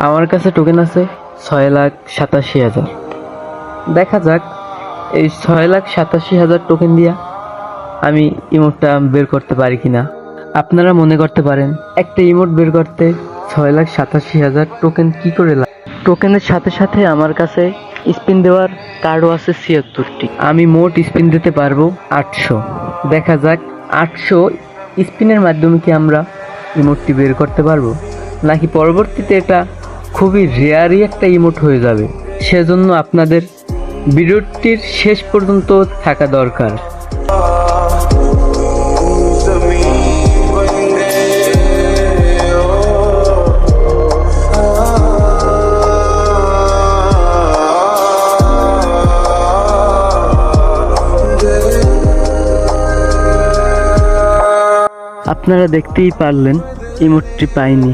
আমার কাছে টোকেন আছে 6,87,000। দেখা যাক এই 6,87,000 টোকেন দিয়া আমি ইমোটটা বের করতে পারি কিনা। আপনারা মনে করতে পারেন একটা ইমোট বের করতে 6,87,000 টোকেন কি করে লাগে। টোকেনের সাথে সাথে আমার কাছে স্পিন দেওয়ার কার্ডও আছে 76টি। আমি মোট স্পিন দিতে পারবো 800। দেখা যাক 800 স্পিনের মাধ্যমে কি আমরা ইমোটটি বের করতে পারবো, নাকি পরবর্তীতে এটা খুবই রেয়ারই একটা ইমোট হয়ে যাবে। সেজন্য আপনাদের ভিডিওটির শেষ পর্যন্ত থাকা দরকার। আপনারা দেখতেই পারলেন ইমোটটি পাইনি।